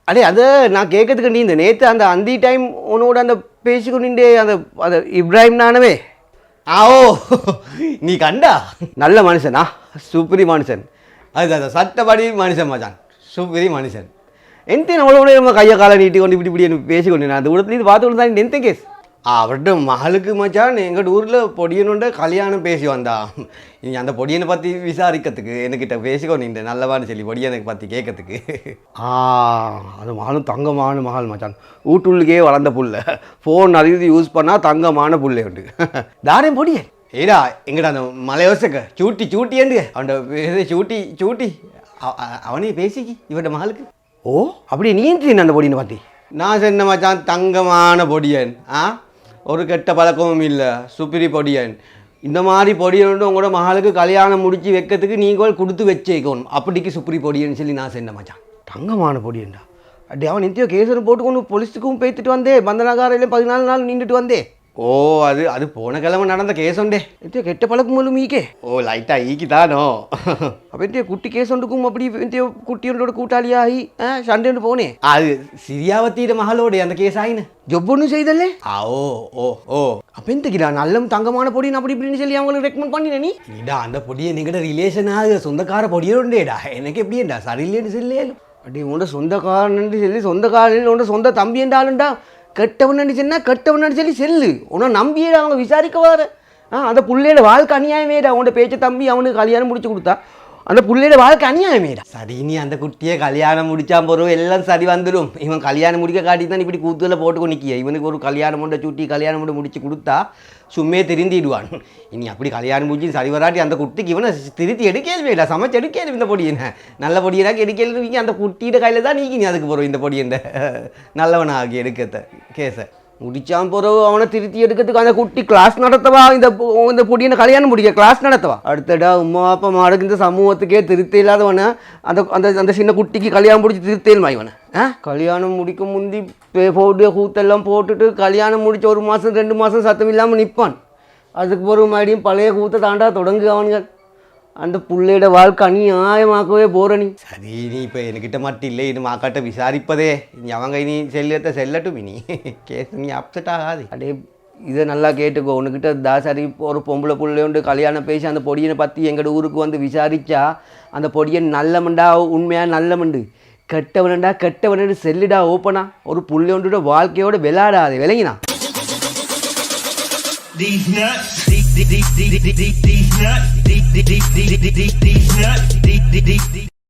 அடே அதை நான் கேட்கறதுக்கு நீ இந்த நேற்று அந்த அந்தி டைம் உன்னோட அந்த பேசிக்கொண்டே அந்த இப்ராஹிம் நானவே ஓ நீ கண்டா நல்ல மனுஷனா சூப்பரி மனுஷன் அது சட்டப்படி மனுஷன் மச்சான் சூப்பரி மனுஷன் எந்த நம்மளோட நம்ம கையை காலை நீட்டி கொண்டு இப்படி பேசிக்கொண்டு நான் அந்த ஊடத்துலேருந்து பார்த்து கொண்டு தான் எந்த கேஸ் அவர்கிட்ட மகளுக்கு மச்சான் எங்கள் ஊரில் பொடியனுண்ட கல்யாணம் பேசி வந்தா நீ அந்த பொடியனை பற்றி விசாரிக்கிறதுக்கு என்கிட்ட பேசிக்கொண்டு நல்லவான்னு சொல்லி பொடியனை பற்றி கேட்கறதுக்கு அது மகளும் தங்கமான மகள் மச்சான் வீட்டுள்ளுக்கே வளர்ந்த புள்ள ஃபோன் அதிகம் யூஸ் பண்ணால் தங்கமான புள்ளை உண்டு தாரேன் பொடியன் ஏடா எங்கடா அந்த மலையோசக்க சூட்டி ஏண்டு அவன் சூட்டி அவனே பேசிக்கி இவட மகளுக்கு ஓ அப்படி நீ அந்த பொடியனை பற்றி நான் சொன்ன மச்சான் தங்கமான பொடியன் ஒரு கெட்ட பழக்கமும் இல்லை சுப்பிரி பொடியன் இந்த மாதிரி பொடியன் உங்களோட மகளுக்கு கல்யாணம் முடித்து வைக்கிறதுக்கு நீங்கள் கொடுத்து வச்சேக்கணும் அப்படிக்கு சுப்பிரி பொடியன்னு சொல்லி நான் சொன்ன மச்சான் தங்கமான பொடியன்டா அப்படி அவன் நித்தியோ கேசன் போட்டுக்கொண்டு போலீஸுக்கும் பேத்துட்டு வந்தே பந்தனகாரையிலே 14 நாள் நின்றுட்டு வந்தே ஓ அது போன கிழமை நடந்த கேஸ் உண்டே எத்தியோ கெட்ட பழக்கம் போலும் ஈக்கே ஓ லைட்டா ஈக்கி தானோ அப்போ எத்தியோ குட்டி கேஸ் ஒன்றுக்கும் அப்படி எத்தியோ குட்டியோட கூட்டாளியாகி சண்டை போனே அது சிரியாவத்தியோட மகளோட அந்த கேஸ் ஆயின்னு ஜொப் ஒன்றும் செய்தல்லே ஓ அப்போ எந்தக்கிடா நல்ல தங்கமான பொடின்னு அப்படி இப்படின்னு சொல்லி அவங்களுக்கு ரெக்கமெண்ட் பண்ணினே நீ இடா அந்த பொடியை நீங்கள்ட ரிலேஷனாக சொந்தக்கார பொடியோண்டேடா எனக்கு எப்படியேண்டா சரியில்லைன்னு சொல்லி அப்படி உன்னோட சொந்தக்காரன்னு சொல்லி சொந்தக்காரன் உன்னோட சொந்த தம்பி என்றாலுண்டா கெட்டவன் நினச்சுன்னா கெட்டவன் சொல்லி செல்லு உன்னை நம்பியே அவங்க விசாரிக்க வர அந்த பிள்ளையோட வாழ்க்கை அநியாயமேடா அவனோட பேச்ச தம்பி அவனுக்கு கல்யாணம் முடிச்சு கொடுத்தா அந்த பிள்ளையோட வாழ்க்கை அநியாயமேடா சரி நீ அந்த குட்டியை கல்யாணம் முடிச்சா போகிறோம் எல்லாம் சரி வந்துடும் இவன் கல்யாணம் முடிக்க காட்டி தான் இப்படி கூத்துல போட்டு நிற்கிய இவனுக்கு ஒரு கல்யாணம் கொண்ட சுட்டி கல்யாணம் கொண்டு முடிச்சு கொடுத்தா சும்மே திருந்திடுவான் இனி அப்படி கல்யாணம் முடிச்சு சரி வராட்டி அந்த குட்டிக்கு இவனை திருத்தி எடுக்கவே சமைச்சு எடுக்கல இந்த பொடியனை நல்ல பொடியனாக எடுக்கல அந்த குட்டியோட கையில் தான் நீ அதுக்கு போகிறோம் இந்த பொடியண்ட நல்லவனாகி எடுக்கத்த கேஸை முடிச்சான் போகிறோம் அவனை திருத்தி எடுக்கிறதுக்கு அந்த குட்டி கிளாஸ் நடத்தவா இந்த பொடியனை கல்யாணம் முடிக்க கிளாஸ் நடத்தவா அடுத்தடா உமா அப்பா மாடுக்கு இந்த சமூகத்துக்கே திருத்த இல்லாதவனை அந்த சின்ன குட்டிக்கு கல்யாணம் முடிச்சு திருத்தேல்மா இவனை கல்யாணம் முடிக்க முந்தி போட்டு கூத்தெல்லாம் போட்டுட்டு கல்யாணம் முடிச்சு 1 மாதம் 2 மாதம் சத்தம் இல்லாமல் நிற்பான் அதுக்கு போகிற மறுபடியும் பழைய கூத்தை தாண்டா தொடங்கு அவன்கள் அந்த பிள்ளையோட வாழ்க்கை அநியாயமாக்கவே போறனி சரி நீ இப்போ என்கிட்ட மட்டும் இல்லை இது மாக்காட்ட விசாரிப்பதே நீ அவங்க இனி செல்லட்டும் இனி கேஸ் நீ அப்செட் ஆகாது அடே இதை நல்லா கேட்டுக்கோ உன்கிட்ட சரி ஒரு பொம்பளை பிள்ளையோண்டு கல்யாணம் பேசி அந்த பொடியனை பற்றி எங்களோட ஊருக்கு வந்து விசாரித்தா அந்த பொடியன் நல்லமண்டா உண்மையாக நல்லமண்டு கெட்டவனு செல்லுடா ஓப்பனா ஒரு புள்ளையோண்டோட வாழ்க்கையோட விளையாடாது விளங்கினா These nuts, these nuts, these nuts.